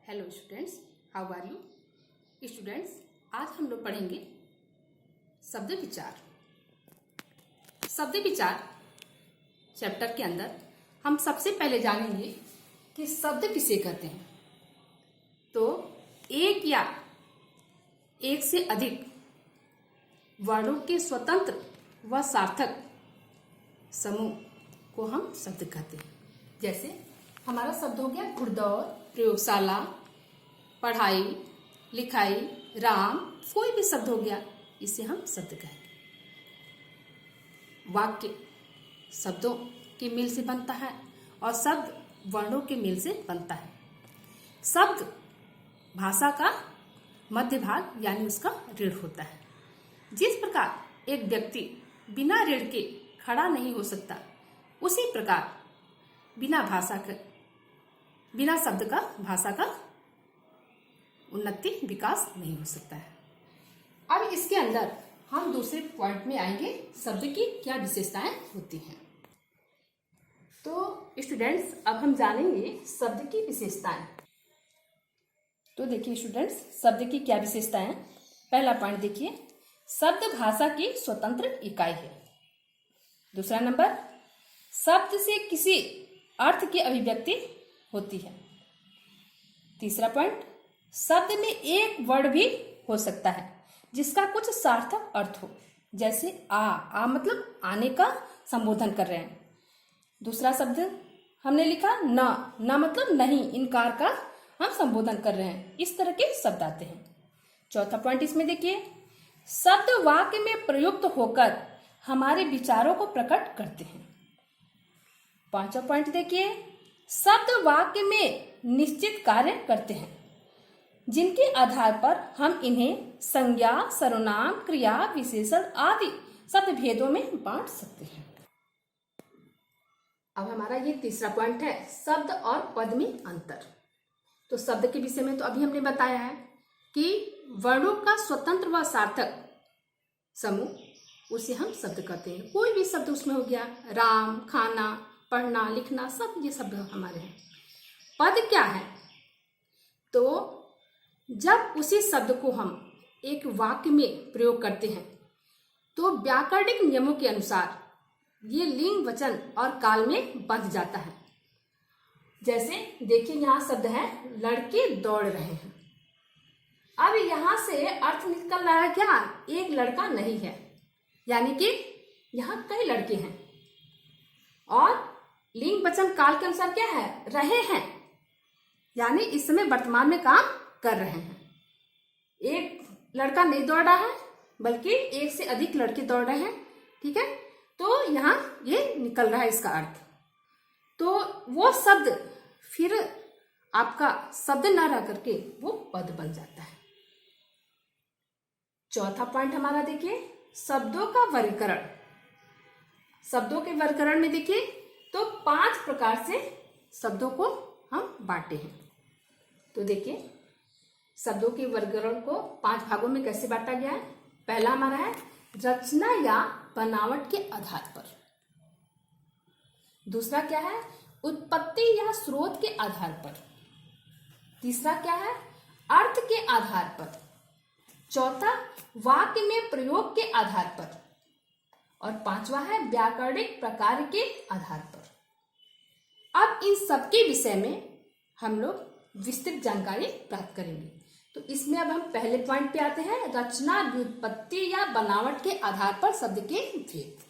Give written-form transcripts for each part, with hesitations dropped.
Hello students, how are you students. आज हम लोग पढ़ेंगे शब्द विचार। शब्द विचार चैप्टर के अंदर हम सबसे पहले जानेंगे कि शब्द किसे कहते हैं। तो एक या एक से अधिक वर्णों के स्वतंत्र व सार्थक समूह को हम शब्द कहते हैं। जैसे हमारा शब्द हो गया घुड़दौड़, प्रयोगशाला, पढ़ाई, लिखाई, राम, कोई भी शब्द हो गया, इसे हम शब्द कहेंगे। वाक्य शब्दों के मेल से बनता है और शब्द वर्णों के मेल से बनता है। शब्द भाषा का मध्य भाग यानी उसका रीढ़ होता है। जिस प्रकार एक व्यक्ति बिना रीढ़ के खड़ा नहीं हो सकता, उसी प्रकार बिना शब्द का भाषा का उन्नति विकास नहीं हो सकता है। अब इसके अंदर हम दूसरे पॉइंट में आएंगे, शब्द की क्या विशेषताएं होती हैं। तो स्टूडेंट्स, अब हम जानेंगे शब्द की विशेषताएं। तो देखिए स्टूडेंट्स, शब्द की क्या विशेषताएं। पहला पॉइंट देखिए, शब्द भाषा की स्वतंत्र इकाई है। दूसरा नंबर, शब्द से किसी अर्थ की अभिव्यक्ति होती है। तीसरा पॉइंट, शब्द में एक वर्ड भी हो सकता है जिसका कुछ सार्थक अर्थ हो, जैसे आ मतलब आने का संबोधन कर रहे हैं। दूसरा शब्द हमने लिखा न मतलब नहीं, इनकार का हम संबोधन कर रहे हैं। इस तरह के शब्द आते हैं। चौथा पॉइंट इसमें देखिए, शब्द वाक्य में प्रयुक्त होकर हमारे विचारों को प्रकट करते हैं। पांचवा पॉइंट देखिए, शब्द वाक्य में निश्चित कार्य करते हैं जिनके आधार पर हम इन्हें संज्ञा, सर्वनाम, क्रिया, विशेषण आदि शब्द भेदों में बांट सकते हैं। अब हमारा ये तीसरा पॉइंट है, शब्द और पद में अंतर। तो शब्द के विषय में तो अभी हमने बताया है कि वर्णों का स्वतंत्र व सार्थक समूह, उसे हम शब्द कहते हैं। कोई भी शब्द उसमें हो गया, राम, खाना, पढ़ना, लिखना, सब ये शब्द हमारे हैं। पद क्या है? तो जब उसी शब्द को हम एक वाक्य में प्रयोग करते हैं तो व्याकरणिक नियमों के अनुसार ये लिंग, वचन और काल में बंध जाता है। जैसे देखिए, यहाँ शब्द है लड़के दौड़ रहे हैं। अब यहाँ से अर्थ निकल रहा है क्या? एक लड़का नहीं है, यानी कि यहाँ कई लड़के हैं। और लिंग, वचन, काल के अनुसार क्या है? रहे हैं, यानी इस समय वर्तमान में काम कर रहे हैं। एक लड़का नहीं दौड़ रहा है, बल्कि एक से अधिक लड़के दौड़ रहे हैं। ठीक है, तो यहाँ ये निकल रहा है इसका अर्थ। तो वो शब्द फिर आपका शब्द न रह करके वो पद बन जाता है। चौथा पॉइंट हमारा देखिए, शब्दों का वर्गीकरण। शब्दों के वर्गीकरण में देखिए तो 5 प्रकार से शब्दों को हम बांटे हैं। तो देखिए, शब्दों के वर्गीकरण को 5 भागों में कैसे बांटा गया है। पहला हमारा है रचना या बनावट के आधार पर। दूसरा क्या है? उत्पत्ति या स्रोत के आधार पर। तीसरा क्या है? अर्थ के आधार पर। चौथा, वाक्य में प्रयोग के आधार पर। और पांचवा है व्याकरणिक प्रकार के आधार पर। अब इन सबके विषय में हम लोग विस्तृत जानकारी प्राप्त करेंगे। तो इसमें अब हम पहले पॉइंट पे आते हैं, रचना, व्युत्पत्ति या बनावट के आधार पर शब्द के भेद।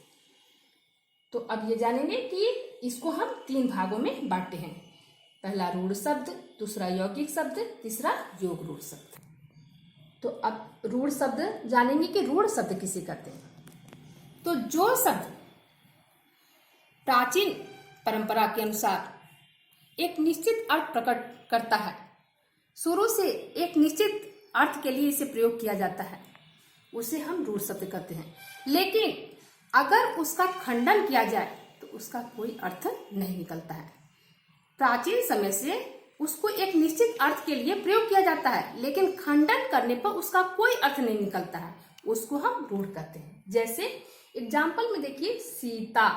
तो अब ये जानेंगे कि इसको हम 3 भागों में बांटते हैं। पहला रूढ़ शब्द, दूसरा यौगिक शब्द, तीसरा योग रूढ़ शब्द। तो अब रूढ़ शब्द जानेंगे कि रूढ़ शब्द किसे कहते हैं। तो जो शब्द प्राचीन परंपरा के अनुसार एक निश्चित अर्थ प्रकट करता है, शुरू से एक निश्चित अर्थ के लिए इसे प्रयोग किया जाता है, उसे हम रूढ़ शब्द कहते हैं। लेकिन अगर उसका खंडन किया जाए तो उसका कोई अर्थ नहीं निकलता है। प्राचीन समय से उसको एक निश्चित अर्थ के लिए प्रयोग किया जाता है, लेकिन खंडन करने पर उसका कोई अर्थ नहीं निकलता है, उसको हम रूढ़ कहते हैं। जैसे एग्जाम्पल में देखिए, सीता,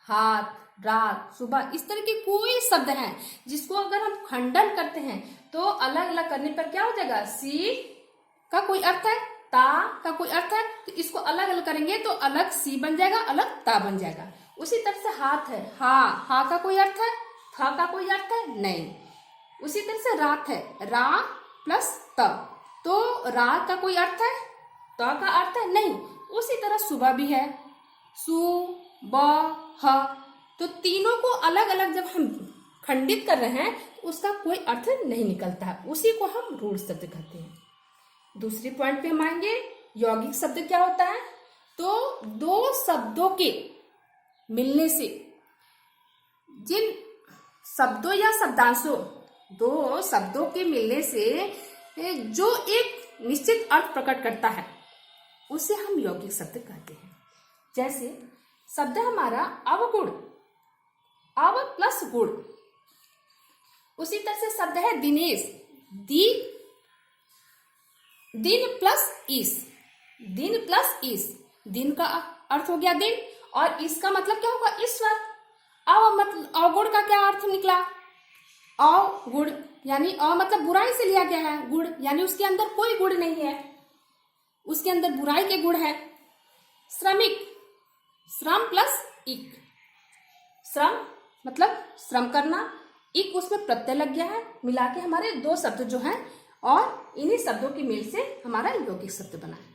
हाथ, रात, सुबह, इस तरह के कोई शब्द हैं जिसको अगर हम खंडन करते हैं तो अलग अलग करने पर क्या हो जाएगा, सी का कोई अर्थ है, ता का कोई अर्थ है, तो इसको अलग अलग करेंगे तो अलग सी बन जाएगा, अलग ता बन जाएगा। उसी तरह से हाथ है, हा का कोई अर्थ है, थ का कोई अर्थ है नहीं। उसी तरह से रात है, रा प्लस त, तो रा का कोई अर्थ है, त का अर्थ है नहीं। उसी तरह सुबह भी है, सु ब ह, तो तीनों को अलग अलग जब हम खंडित कर रहे हैं तो उसका कोई अर्थ नहीं निकलता है, उसी को हम रूढ़ शब्द कहते हैं। दूसरी पॉइंट पे हम आएंगे, यौगिक शब्द क्या होता है। तो दो शब्दों के मिलने से, जिन शब्दों या शब्दांशों, दो शब्दों के मिलने से जो एक निश्चित अर्थ प्रकट करता है उसे हम यौगिक शब्द कहते हैं। जैसे शब्द हमारा अवगुण, अव प्लस गुण। उसी तरह से शब्द है दिनेश, दिन प्लस ईस, दिन प्लस ईस, दिन का अर्थ हो गया दिन और इसका मतलब क्या होगा, ईश्वर। अवगुण का क्या अर्थ निकला, अवगुण यानी मतलब बुराई से लिया गया है, गुण यानी उसके अंदर कोई गुण नहीं है, उसके अंदर बुराई के गुण है। श्रमिक, श्रम प्लस इक, श्रम मतलब श्रम करना, इक उसमें प्रत्यय लग गया है, मिला के हमारे दो शब्द जो हैं और इन्हीं शब्दों की मेल से हमारा यौगिक शब्द बना है।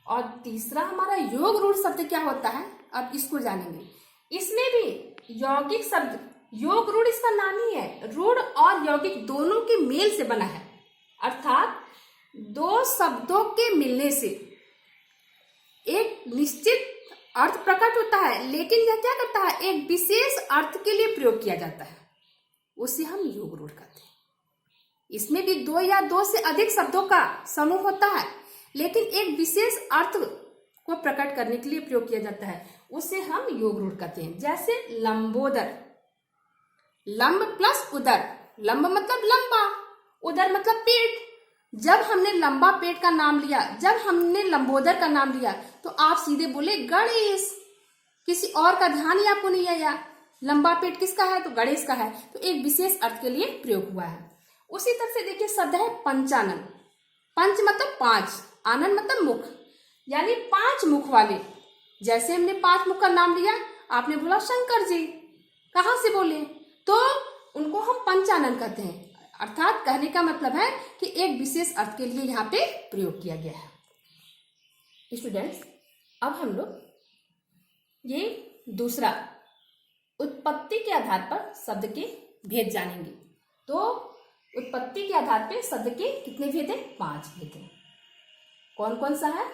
और तीसरा हमारा योग रूढ़ शब्द क्या होता है, अब इसको जानेंगे। इसमें भी यौगिक शब्द, योग रूढ़ इसका नाम ही है, रूढ़ और यौगिक दोनों के मेल से बना है, अर्थात दो शब्दों के मिलने से एक निश्चित अर्थ प्रकट होता है, लेकिन यह क्या करता है, एक विशेष अर्थ के लिए प्रयोग किया जाता है, उसे हम योग रूढ़ कहते हैं। इसमें भी दो या दो से अधिक शब्दों का समूह होता है, लेकिन एक विशेष अर्थ को प्रकट करने के लिए प्रयोग किया जाता है, उसे हम योग रूढ़ कहते हैं। जैसे लंबोदर, लंब प्लस उदर, लंब मतलब लंबा, उदर मतलब पेट। जब हमने लंबा पेट का नाम लिया, जब हमने लंबोदर का नाम लिया, तो आप सीधे बोले गणेश, किसी और का ध्यान ही आपको नहीं आया। लंबा पेट किसका है, तो गणेश का है, तो एक विशेष अर्थ के लिए प्रयोग हुआ है। उसी तरह से देखिए शब्द है पंचानन, पंच मतलब पांच, आनंद मतलब मुख, यानी पांच मुख वाले। जैसे हमने पांच मुख का नाम लिया, आपने बोला शंकर जी, कहां से बोले, तो उनको हम पंचानन कहते हैं, अर्थात कहने का मतलब है कि एक विशेष अर्थ के लिए यहाँ पे प्रयोग किया गया है। स्टूडेंट्स, अब हम लोग ये दूसरा उत्पत्ति के आधार पर शब्द के भेद जानेंगे। तो उत्पत्ति के आधार पर शब्द के कितने भेद हैं, 5 भेद हैं। कौन कौन सा है,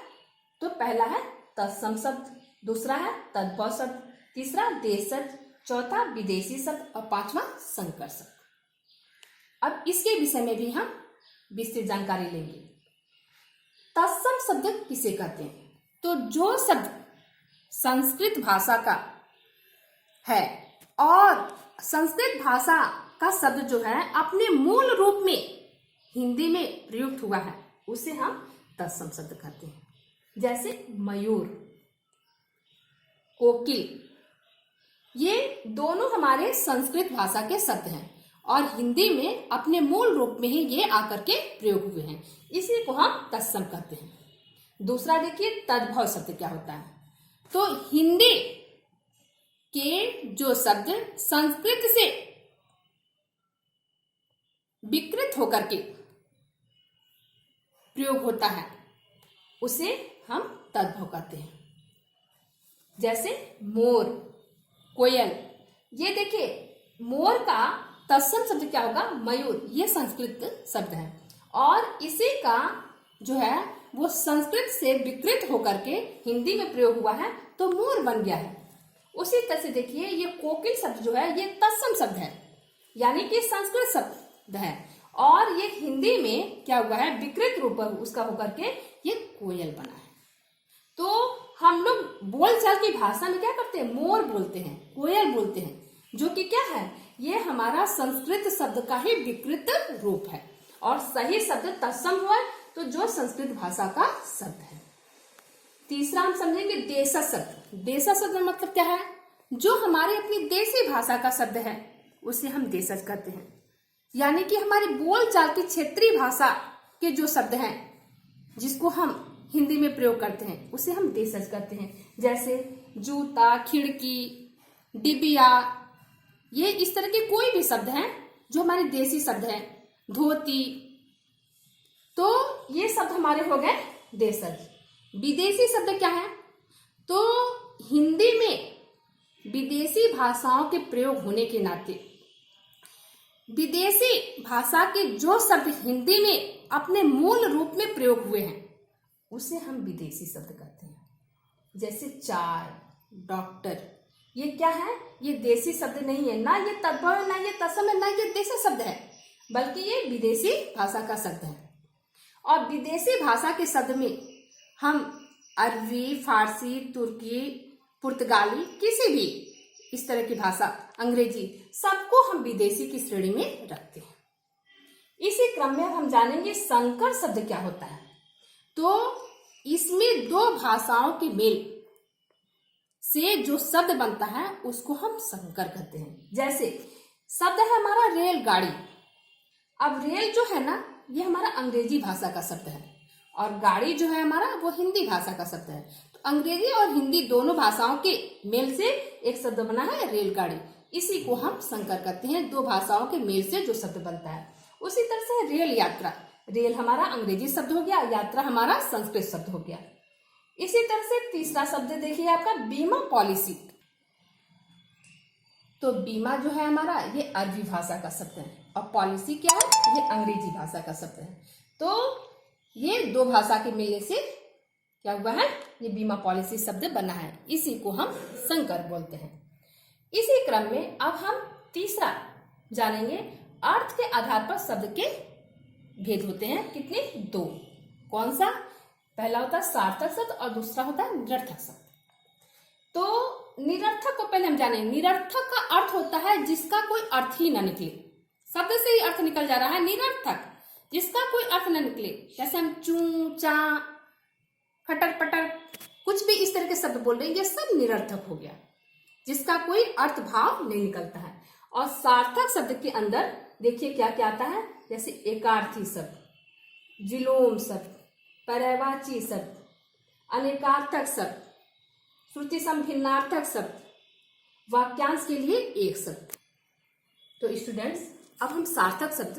तो पहला है तत्सम शब्द, दूसरा है तद्भव शब्द, तीसरा देश शब्द, चौथा विदेशी शब्द और पांचवा संकर शब्द। अब इसके विषय में भी हम विस्तृत जानकारी लेंगे। तत्सम शब्द किसे कहते हैं, तो जो शब्द संस्कृत भाषा का है और संस्कृत भाषा का शब्द जो है अपने मूल रूप में हिंदी में प्रयुक्त हुआ है, उसे हम तत्सम शब्द कहते हैं। जैसे मयूर, कोकिल, ये दोनों हमारे संस्कृत भाषा के शब्द हैं और हिंदी में अपने मूल रूप में ही ये आकर के प्रयोग हुए हैं, इसी को हम तत्सम कहते हैं। दूसरा देखिए तद्भव शब्द क्या होता है, तो हिंदी के जो शब्द संस्कृत से विकृत होकर के प्रयोग होता है, उसे हम तद्भव कहते हैं। जैसे मोर, कोयल, ये देखिए मोर का तत्सम शब्द क्या होगा, मयूर, ये संस्कृत शब्द है और इसी का जो है वो संस्कृत से विकृत होकर के हिंदी में प्रयोग हुआ है, तो मोर बन गया है। उसी तरह से देखिए ये कोकिल शब्द जो है ये तत्सम शब्द है, यानी कि संस्कृत शब्द है और ये हिंदी में क्या हुआ है, विकृत रूप उसका होकर के ये कोयल बना है। तो हम लोग बोलचाल की भाषा में क्या करते हैं, मोर बोलते हैं, कोयल बोलते हैं, जो कि क्या है, ये हमारा संस्कृत शब्द का ही विकृत रूप है और सही शब्द तत्सम हुआ तो जो संस्कृत भाषा का शब्द है। तीसरा हम समझेंगे देशज शब्द। देशज शब्द मतलब क्या है, जो हमारे अपनी देसी भाषा का शब्द है उसे हम देशज कहते हैं। यानी कि हमारी बोलचाल की क्षेत्रीय भाषा के जो शब्द हैं जिसको हम हिंदी में प्रयोग करते हैं उसे हम देशज कहते हैं। जैसे जूता, खिड़की, डिबिया, ये इस तरह के कोई भी शब्द हैं जो हमारे देसी शब्द हैं, धोती, तो ये शब्द हमारे हो गए देशज। विदेशी शब्द क्या है? तो हिंदी में विदेशी भाषाओं के प्रयोग होने के नाते विदेशी भाषा के जो शब्द हिंदी में अपने मूल रूप में प्रयोग हुए हैं उसे हम विदेशी शब्द कहते हैं। जैसे चाय, डॉक्टर, ये क्या है? ये देसी शब्द नहीं है, ना ये तद्भव, ना ये तत्सम, ना ये देसी शब्द है, बल्कि ये विदेशी भाषा का शब्द है। और विदेशी भाषा के शब्द में हम अरबी, फारसी, तुर्की, पुर्तगाली, किसी भी इस तरह की भाषा, अंग्रेजी, सबको हम विदेशी की श्रेणी में रखते हैं। इसी क्रम में हम जानेंगे संकर शब्द क्या होता है। तो इसमें दो भाषाओं के मेल से जो शब्द बनता है उसको हम संकर कहते हैं। जैसे शब्द है हमारा रेलगाड़ी। अब रेल जो है ना, ये हमारा अंग्रेजी भाषा का शब्द है और गाड़ी जो है हमारा वो हिंदी भाषा का शब्द है। तो अंग्रेजी और हिंदी दोनों भाषाओं के मेल से एक शब्द बना है रेलगाड़ी। इसी को हम संकर कहते हैं, दो भाषाओं के मेल से जो शब्द बनता है। उसी तरह से रेल यात्रा, रेल हमारा अंग्रेजी शब्द हो गया, यात्रा हमारा संस्कृत शब्द हो गया। इसी तरह से तीसरा शब्द देखिए आपका बीमा पॉलिसी। तो बीमा जो है हमारा ये अरबी भाषा का शब्द है और पॉलिसी क्या है? ये अंग्रेजी भाषा का शब्द है। तो ये दो भाषा के मिलने से क्या हुआ है? ये बीमा पॉलिसी शब्द बना है। इसी को हम संकर बोलते हैं। इसी क्रम में अब हम तीसरा जानेंगे, अर्थ के आधार पर शब्द के भेद होते हैं। कितने? दो। कौन सा? पहला होता है सार्थक शब्द और दूसरा होता है निरर्थक शब्द। तो निरर्थक को पहले हम जानेंगे। निरर्थक का अर्थ होता है जिसका कोई अर्थ ही ना निकले, शब्द से ही अर्थ निकल जा रहा है। निरर्थक जिसका कोई अर्थ न निकले, जैसे हम चू, चा, खटर पटर, कुछ भी इस तरह के शब्द बोल रहे हैं, ये सब निरर्थक हो गया, जिसका कोई अर्थ भाव नहीं निकलता है। और सार्थक शब्द के अंदर देखिए क्या क्या आता है, जैसे एकार्थी शब्द, विलोम शब्द, पर्यायवाची शब्द, अनेकार्थक शब्द, श्रुति संभिन्नार्थक शब्द, वाक्यांश के लिए एक शब्द। तो स्टूडेंट्स, अब हम सार्थक शब्द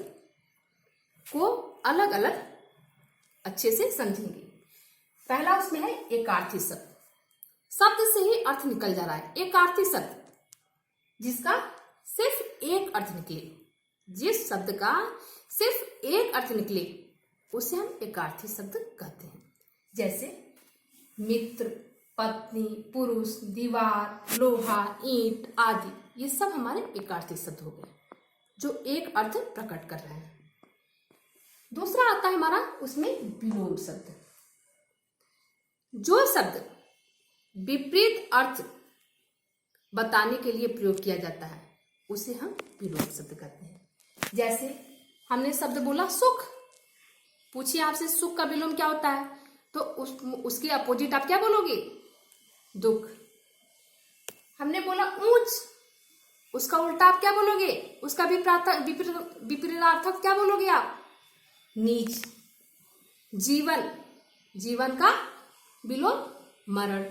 को अलग अलग अच्छे से समझेंगे। पहला उसमें है एकार्थी शब्द। शब्द से ही अर्थ निकल जा रहा है। एकार्थी शब्द जिसका सिर्फ एक अर्थ निकले, जिस शब्द का सिर्फ एक अर्थ निकले उसे हम एकार्थी शब्द कहते हैं। जैसे मित्र, पत्नी, पुरुष, दीवार, लोहा, ईंट आदि, ये सब हमारे एकार्थी शब्द हो गए जो एक अर्थ प्रकट कर रहे हैं। दूसरा आता है हमारा उसमें विलोम शब्द। जो शब्द विपरीत अर्थ बताने के लिए प्रयोग किया जाता है उसे हम विलोम शब्द कहते हैं। जैसे हमने शब्द बोला सुख, पूछिए आपसे सुख का विलोम क्या होता है, तो उसके अपोजिट आप क्या बोलोगे? दुख। हमने बोला ऊंच, उसका उल्टा आप क्या बोलोगे? उसका विपरीतार्थक क्या बोलोगे आप? नीच। जीवन, जीवन का विलोम मरण।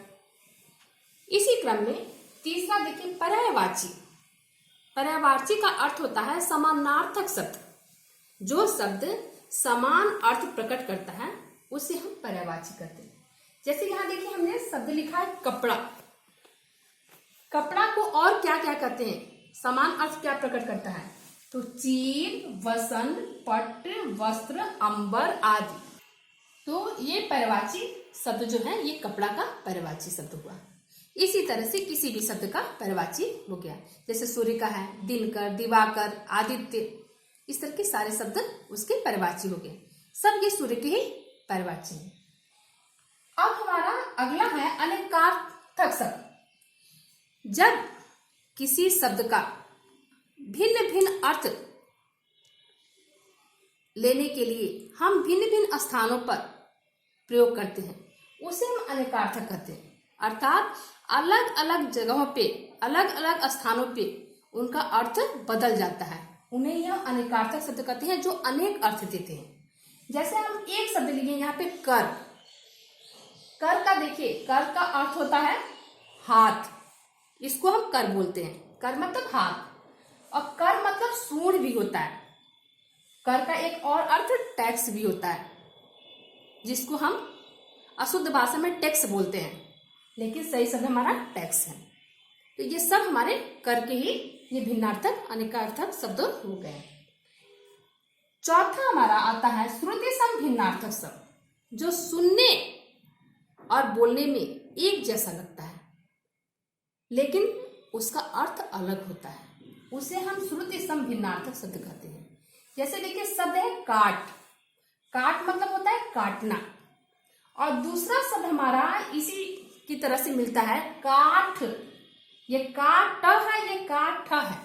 इसी क्रम में तीसरा देखिए पर्यायवाची। पर्यायवाची का अर्थ होता है समानार्थक शब्द। जो शब्द समान अर्थ प्रकट करता है उसे हम पर्यायवाची कहते हैं। जैसे यहां देखिए हमने शब्द लिखा है कपड़ा। कपड़ा को और क्या क्या कहते हैं? समान अर्थ क्या प्रकट करता है? तो चीर, वसन, पट, वस्त्र, अंबर आदि। तो ये पर्यायवाची शब्द जो है ये कपड़ा का पर्यायवाची शब्द हुआ। इसी तरह से किसी भी शब्द का पर्यायवाची हो गया। जैसे सूर्य का है दिनकर, दिवाकर, आदित्य, इस तरह के सारे शब्द उसके पर्यायवाची हो गए। सब ये सूर्य के ही पर्यायवाची है। अब हमारा अगला है अनेकार्थक शब्द। जब किसी शब्द का भिन्न भिन्न अर्थ लेने के लिए हम भिन्न भिन्न स्थानों पर प्रयोग करते हैं उसे हम अनेकार्थक कहते हैं। अर्थात अलग अलग जगहों पे, अलग अलग स्थानों पे उनका अर्थ बदल जाता है। उन्हें यह अनेकार्थक शब्द कहते हैं जो अनेक अर्थ देते हैं। जैसे हम एक शब्द लिए यहाँ पे कर। कर का देखिए, कर का अर्थ होता है हाथ, इसको हम कर बोलते हैं। कर मतलब हाथ, और कर मतलब सूंड भी होता है। कर का एक और अर्थ टैक्स भी होता है, जिसको हम अशुद्ध भाषा में टैक्स बोलते हैं, लेकिन सही शब्द हमारा टैक्स है। तो ये सब हमारे कर के ही ये भिन्नार्थक अनेकार्थक शब्द हो गए। चौथा हमारा आता है श्रुति सम भिन्नार्थक शब्द, जो सुनने और बोलने में एक जैसा लगता है लेकिन उसका अर्थ अलग होता है, उसे हम श्रुति सम भिन्नार्थक शब्द कहते हैं। जैसे देखिए शब्द है काट। काट मतलब होता है काटना, और दूसरा शब्द हमारा इसी की तरह से मिलता है काठ। ये काट है, ये काठ है।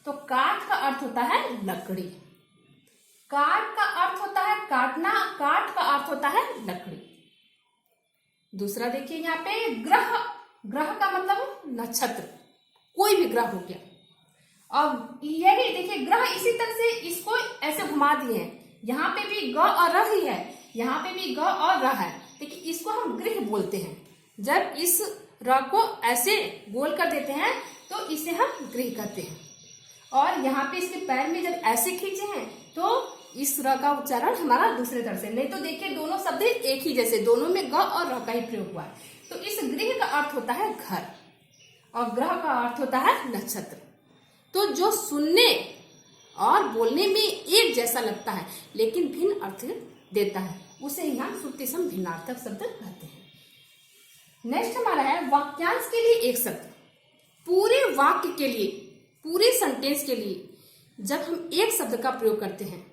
तो काठ का अर्थ होता है लकड़ी, काट का अर्थ होता है काटना, काठ का अर्थ होता है लकड़ी। दूसरा देखिए यहाँ पे ग्रह। ग्रह का मतलब नक्षत्र, कोई भी ग्रह हो गया। अब यही देखिए ग्रह इसी तरह से इसको ऐसे घुमा दिए हैं, यहाँ पे भी ग और र ही है, यहाँ पे भी ग और र है, लेकिन इसको हम गृह बोलते हैं। जब इस र को ऐसे गोल कर देते हैं तो इसे हम गृह कहते हैं। और यहाँ पे इसके पैर में जब ऐसे खींचे हैं तो इस र का उच्चारण हमारा दूसरे तरह से। नहीं तो देखिए दोनों शब्द एक ही जैसे, दोनों में ग और र का ही प्रयोग हुआ है। तो इस गृह का अर्थ होता है घर, और ग्रह का अर्थ होता है नक्षत्र। तो जो सुनने और बोलने में एक जैसा लगता है लेकिन भिन्न अर्थ देता है, उसे ही हम श्रुति सम भिन्नार्थक शब्द कहते हैं। नेक्स्ट हमारा है वाक्यांश के लिए एक शब्द। पूरे वाक्य के लिए, पूरे सेंटेंस के लिए जब हम एक शब्द का प्रयोग करते हैं,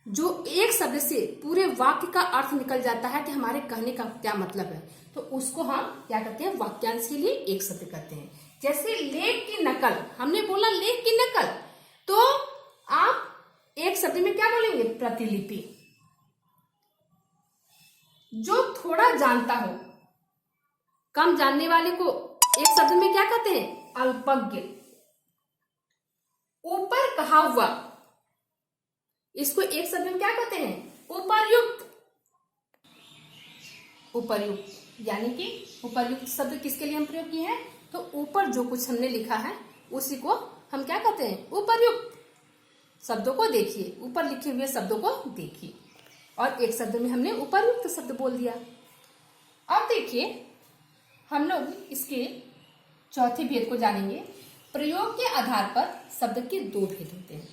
जो एक शब्द से पूरे वाक्य का अर्थ निकल जाता है कि हमारे कहने का क्या मतलब है, तो उसको हम क्या कहते हैं, वाक्यांश के लिए एक शब्द कहते हैं। जैसे लेख की नकल, हमने बोला लेख की नकल, तो आप एक शब्द में क्या बोलेंगे, प्रतिलिपि। जो थोड़ा जानता हो, कम जानने वाले को एक शब्द में क्या कहते हैं, अल्पज्ञ। ऊपर कहा हुआ, इसको एक शब्द में क्या कहते हैं, उपर्युक्त। उपर्युक्त यानी कि उपर्युक्त शब्द किसके लिए हम प्रयोग किए हैं, तो ऊपर जो कुछ हमने लिखा है उसी को हम क्या कहते हैं, उपर्युक्त। शब्दों को देखिए, ऊपर लिखे हुए शब्दों को देखिए, और एक शब्द में हमने उपर्युक्त शब्द बोल दिया। अब देखिए हम लोग इसके चौथे भेद को जानेंगे। प्रयोग के आधार पर शब्द के दो भेद होते हैं,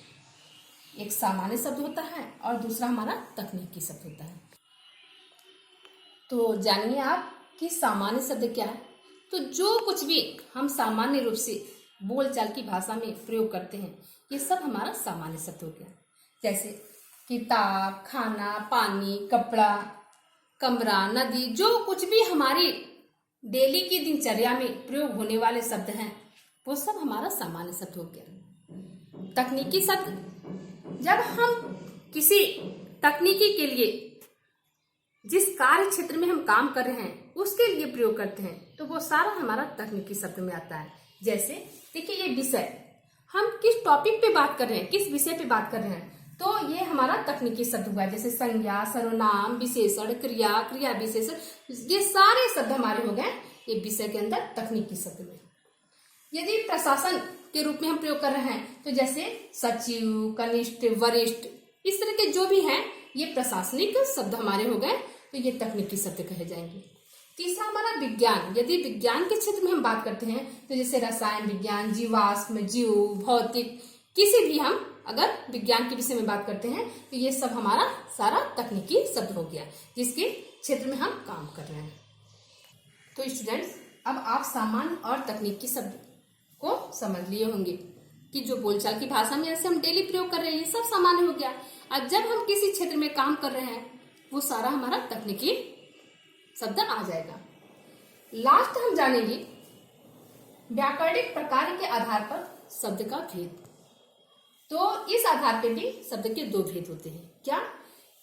एक सामान्य शब्द होता है और दूसरा हमारा तकनीकी शब्द होता है। तो जानिए आप कि सामान्य शब्द क्या है। तो जो कुछ भी हम सामान्य रूप से बोलचाल की भाषा में प्रयोग करते हैं, ये सब हमारा सामान्य शब्द हो गया। जैसे किताब, खाना, पानी, कपड़ा, कमरा, नदी, जो कुछ भी हमारी डेली की दिनचर्या में प्रयोग होने वाले शब्द हैं, वो सब हमारा सामान्य शब्द हो गया। तकनीकी शब्द, जब हम किसी तकनीकी के लिए, जिस कार्य क्षेत्र में हम काम कर रहे हैं उसके लिए प्रयोग करते हैं, तो वो सारा हमारा तकनीकी शब्द में आता है। जैसे देखिए ये विषय, हम किस टॉपिक पे बात कर रहे हैं, किस विषय पे बात कर रहे हैं, तो ये हमारा तकनीकी शब्द हुआ। जैसे संज्ञा, सर्वनाम, विशेषण, क्रिया, क्रिया विशेषण, ये सारे शब्द हमारे हो गए ये विषय के अंदर तकनीकी शब्द में। यदि प्रशासन के रूप में हम प्रयोग कर रहे हैं, तो जैसे सचिव, कनिष्ठ, वरिष्ठ, इस तरह के जो भी हैं ये प्रशासनिक शब्द हमारे हो गए, तो ये तकनीकी शब्द कहे जाएंगे। तीसरा हमारा विज्ञान। यदि विज्ञान के क्षेत्र में हम बात करते हैं, तो जैसे रसायन विज्ञान, जीवाश्म, जीव, भौतिक, किसी भी हम अगर विज्ञान के विषय में बात करते हैं, तो ये सब हमारा सारा तकनीकी शब्द हो गया, जिसके क्षेत्र में हम काम कर रहे हैं। तो स्टूडेंट्स, अब आप सामान्य और तकनीकी शब्द को समझ लिए होंगे कि जो बोलचाल की भाषा में ऐसे हम डेली प्रयोग कर रहे हैं, ये सब सामान्य हो गया। और जब हम किसी क्षेत्र में काम कर रहे हैं, वो सारा हमारा तकनीकी शब्द आ जाएगा। लास्ट हम जानेंगे व्याकरणिक प्रकार के आधार पर शब्द का भेद। तो इस आधार पे भी शब्द के दो भेद होते हैं। क्या?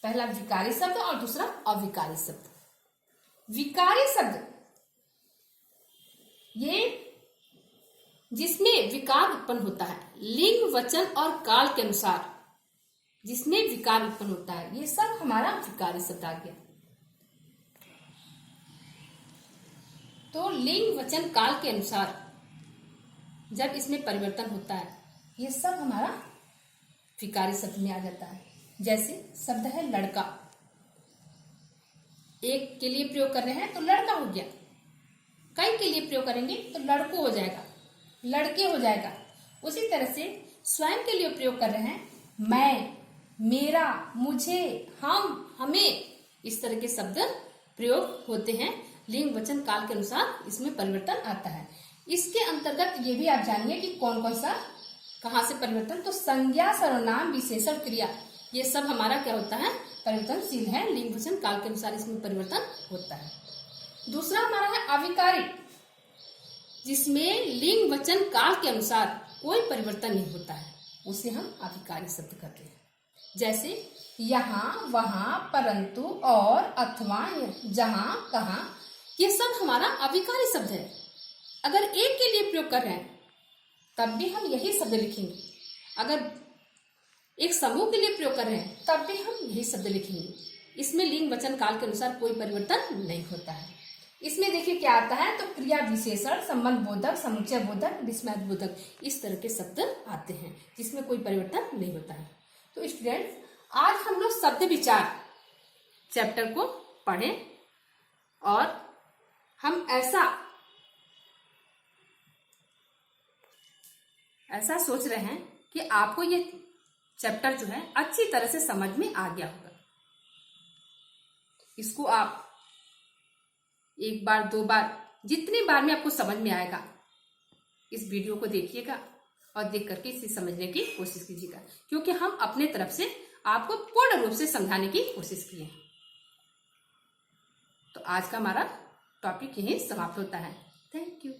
पहला विकारी शब्द और दूसरा अविकारी शब्द। विकारी शब्द ये जिसमें विकार उत्पन्न होता है, लिंग वचन और काल के अनुसार जिसमें विकार उत्पन्न होता है, ये सब हमारा विकारी शब्द आ गया। तो लिंग वचन काल के अनुसार जब इसमें परिवर्तन होता है, ये सब हमारा विकारी शब्द में आ जाता है। जैसे शब्द है लड़का, एक के लिए प्रयोग कर रहे हैं तो लड़का हो गया, कई के लिए प्रयोग करेंगे तो लड़को हो जाएगा, लड़के हो जाएगा। उसी तरह से स्वयं के लिए प्रयोग कर रहे हैं, मैं, मेरा, मुझे, हम, हमें, इस तरह के शब्द प्रयोग होते हैं। लिंग वचन काल के अनुसार इसमें परिवर्तन आता है। इसके अंतर्गत ये भी आप जानिए कि कौन कौन सा कहाँ से परिवर्तन, तो संज्ञा, सर्वनाम, विशेषण, क्रिया, ये सब हमारा क्या होता है, परिवर्तनशील है। लिंग वचन काल के अनुसार इसमें परिवर्तन होता है। दूसरा हमारा है अविकारी, जिसमें लिंग वचन काल के अनुसार कोई परिवर्तन नहीं होता है, उसे हम अविकारी शब्द कहते हैं। जैसे यहाँ, वहां, परंतु, और, अथवा, जहां, कहाँ, ये सब हमारा अविकारी शब्द है। अगर एक के लिए प्रयोग कर रहे हैं तब भी हम यही शब्द लिखेंगे, अगर एक समूह के लिए प्रयोग कर रहे हैं तब भी हम यही शब्द लिखेंगे। इसमें लिंग वचन काल के अनुसार कोई परिवर्तन नहीं होता है। इसमें देखिए क्या आता है, तो क्रिया विशेषण, संबंध बोधक, समुच्चय बोधक, विस्मय बोधक, इस तरह के शब्द आते हैं जिसमें कोई परिवर्तन नहीं होता है। तो स्टूडेंट्स, आज हम लोग शब्द विचार चैप्टर को पढ़ें और हम ऐसा सोच रहे हैं कि आपको ये चैप्टर जो है अच्छी तरह से समझ में आ गया होगा। इसको आप एक बार, दो बार, जितनी बार में आपको समझ में आएगा, इस वीडियो को देखिएगा और देख करके इसे समझने की कोशिश कीजिएगा, क्योंकि हम अपने तरफ से आपको पूर्ण रूप से समझाने की कोशिश किए हैं। तो आज का हमारा टॉपिक यहीं समाप्त होता है। Thank you.